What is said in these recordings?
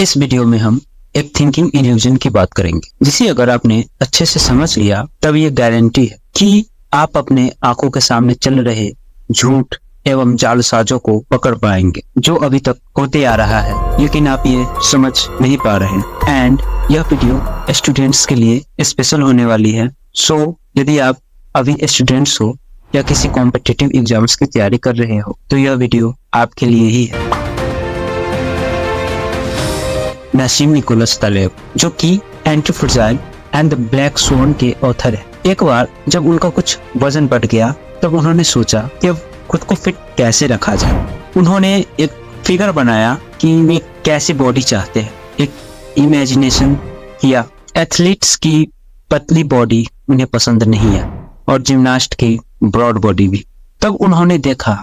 इस वीडियो में हम एक थिंकिंग इल्यूजन की बात करेंगे, जिसे अगर आपने अच्छे से समझ लिया तब ये गारंटी है कि आप अपने आंखों के सामने चल रहे झूठ एवं जालसाजों को पकड़ पाएंगे, जो अभी तक होते आ रहा है लेकिन आप ये समझ नहीं पा रहे हैं। एंड यह वीडियो स्टूडेंट्स के लिए स्पेशल होने वाली है। सो यदि आप अभी स्टूडेंट्स हो या किसी कॉम्पिटिटिव एग्जाम्स की तैयारी कर रहे हो तो यह वीडियो आपके लिए ही है। नासिम निकोलस तालेब, जो कि anti-fragile and the black sworn के ऑथर है, एक बार जब उनका कुछ वजन बढ़ गया तब उन्होंने सोचा कि अब खुद को फिट कैसे रखा जाए। उन्होंने एक फिगर बनाया कि वे कैसी बॉडी चाहते हैं, एक इमेजिनेशन किया। एथलीट्स की पतली बॉडी उन्हें पसंद नहीं है और जिम्नास्ट की ब्रॉड बॉडी भी। तब उन्होंने देखा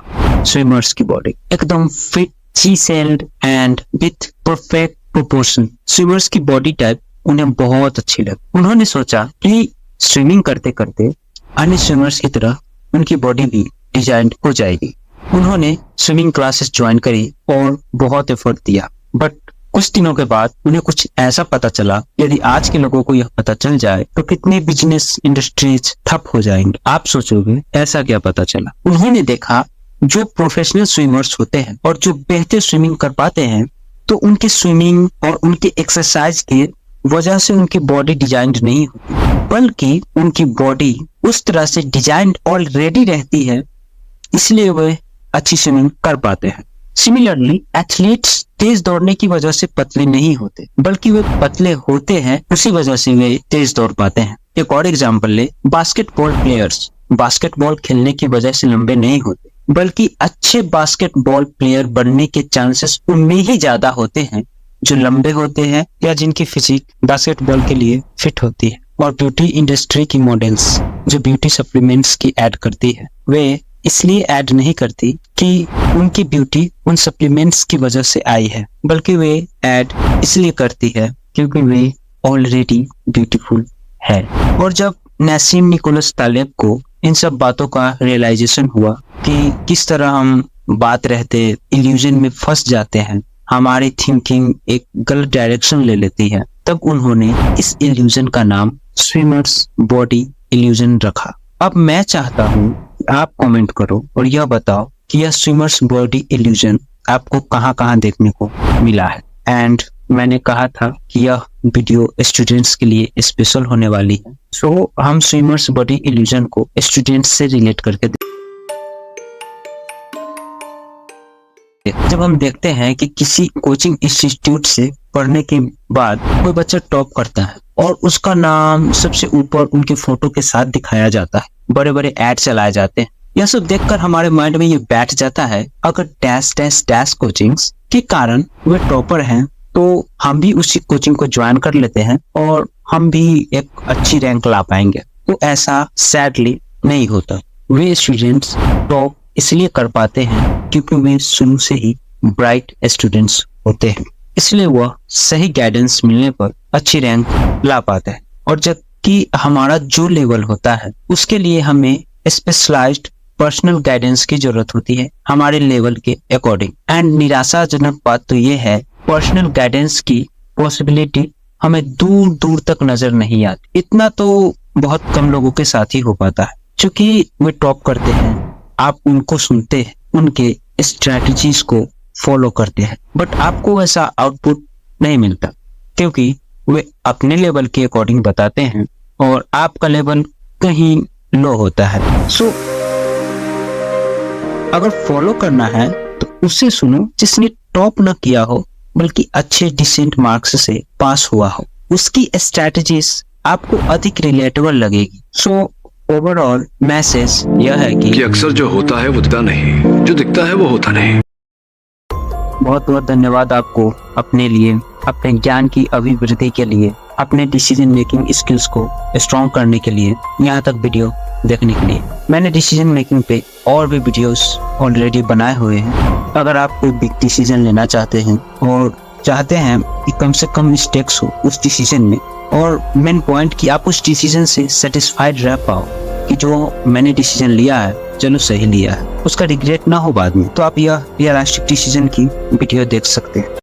स्विमर्स की बॉडी एकदम fit, chiselled and with perfect proportion. Swimmers की बॉडी टाइप उन्हें बहुत अच्छी लगी। उन्होंने सोचा कि स्विमिंग करते करते अन्य स्विमर्स की तरह उनकी बॉडी भी डिजाइन हो जाएगी। उन्होंने स्विमिंग क्लासेस ज्वाइन करी और बहुत एफर्ट दिया, बट कुछ दिनों के बाद उन्हें कुछ ऐसा पता चला, यदि आज के लोगों को यह पता चल जाए तो कितनी बिजनेस इंडस्ट्रीज ठप हो जाएंगे। आप सोचोगे ऐसा क्या पता चला? उन्होंने देखा जो प्रोफेशनल स्विमर्स होते हैं और जो बेहतर स्विमिंग कर पाते हैं, तो उनकी स्विमिंग और उनकी एक्सरसाइज की वजह से उनकी बॉडी डिजाइंड नहीं होती, बल्कि उनकी बॉडी उस तरह से डिजाइंड ऑलरेडी रहती है, इसलिए वे अच्छी स्विमिंग कर पाते हैं। सिमिलरली एथलीट्स तेज दौड़ने की वजह से पतले नहीं होते, बल्कि वे पतले होते हैं उसी वजह से वे तेज दौड़ पाते हैं। एक और एग्जांपल ले, बास्केटबॉल प्लेयर्स बास्केटबॉल खेलने की वजह से लंबे नहीं होते, बल्कि अच्छे बास्केटबॉल प्लेयर बनने के चांसेस उनमें ही ज्यादा होते हैं जो लंबे होते हैं या जिनकी फिजिक बास्केटबॉल के लिए फिट होती है। और ब्यूटी इंडस्ट्री की मॉडल्स जो ब्यूटी सप्लीमेंट्स की ऐड करती है, वे इसलिए ऐड नहीं करती कि उनकी ब्यूटी उन सप्लीमेंट्स की वजह से आई है, बल्कि वे ऐड इसलिए करती है क्योंकि वे ऑलरेडी ब्यूटीफुल है। और जब नासिम निकोलस तालेब को इन सब बातों का रियलाइजेशन हुआ कि किस तरह हम बात रहते इल्यूजन में फंस जाते हैं, हमारी थिंकिंग एक गलत डायरेक्शन ले लेती है, तब उन्होंने इस इल्यूजन का नाम स्विमर्स बॉडी इल्यूजन रखा। अब मैं चाहता हूँ आप कमेंट करो और यह बताओ कि यह स्विमर्स बॉडी इल्यूजन आपको कहाँ देखने को मिला है। एंड मैंने कहा था कि यह वीडियो स्टूडेंट्स के लिए स्पेशल होने वाली है। सो हम स्विमर्स बॉडी इल्यूजन को स्टूडेंट्स से रिलेट करके जब हम देखते हैं कि किसी कोचिंग इंस्टीट्यूट से पढ़ने के बाद कोई बच्चा टॉप करता है और उसका नाम सबसे ऊपर उनके फोटो के साथ दिखाया जाता है, बड़े बड़े ऐड चलाए जाते हैं, यह सब देखकर हमारे माइंड में ये बैठ जाता है, अगर डैश डैश डैश कोचिंग्स के कारण वे टॉपर हैं तो हम भी उसी कोचिंग को ज्वाइन कर लेते हैं और हम भी एक अच्छी रैंक ला पाएंगे। तो ऐसा सैडली नहीं होता। वे स्टूडेंट्स टॉप इसलिए कर पाते हैं क्योंकि वे शुरू से ही ब्राइट स्टूडेंट्स होते हैं, इसलिए वह सही गाइडेंस मिलने पर अच्छी रैंक ला पाते हैं। और जबकि हमारा जो लेवल होता है उसके लिए हमें स्पेशलाइज्ड पर्सनल गाइडेंस की जरूरत होती है हमारे लेवल के अकॉर्डिंग। एंड निराशाजनक बात तो ये है, पर्सनल गाइडेंस की पॉसिबिलिटी हमें दूर दूर तक नजर नहीं आती। इतना तो बहुत कम लोगों के साथ ही हो पाता है, क्योंकि वे टॉप करते हैं, आप उनको सुनते हैं, उनके स्ट्रेटजीज को फॉलो करते हैं, बट आपको वैसा आउटपुट नहीं मिलता क्योंकि वे अपने लेवल के अकॉर्डिंग बताते हैं और आपका लेवल कहीं लो होता है। सो अगर फॉलो करना है तो उसे सुनो जिसने टॉप न किया हो बल्कि अच्छे डिसेंट मार्क्स से पास हुआ हो, उसकी स्ट्रेटजीज आपको अधिक रिलेटेबल लगेगी। सो ओवरऑल मैसेज यह है कि अक्सर जो होता है वो दिखता नहीं, जो दिखता है वो होता नहीं। बहुत बहुत धन्यवाद आपको अपने लिए, अपने ज्ञान की अभिवृद्धि के लिए, अपने डिसीजन मेकिंग स्किल्स को स्ट्रॉन्ग करने के लिए, यहाँ तक वीडियो देखने के लिए। मैंने डिसीजन मेकिंग पे और भी वीडियोस ऑलरेडी बनाए हुए हैं। अगर आप कोई बिग डिसीजन लेना चाहते हैं और चाहते हैं कि कम से कम मिस्टेक्स हो उस डिसीजन में, और मेन पॉइंट कि आप उस डिसीजन से सेटिस्फाइड रह पाओ कि जो मैंने डिसीजन लिया है चलो सही लिया है, उसका रिग्रेट ना हो बाद में, तो आप यह रियलिस्टिक डिसीजन की वीडियो देख सकते हैं।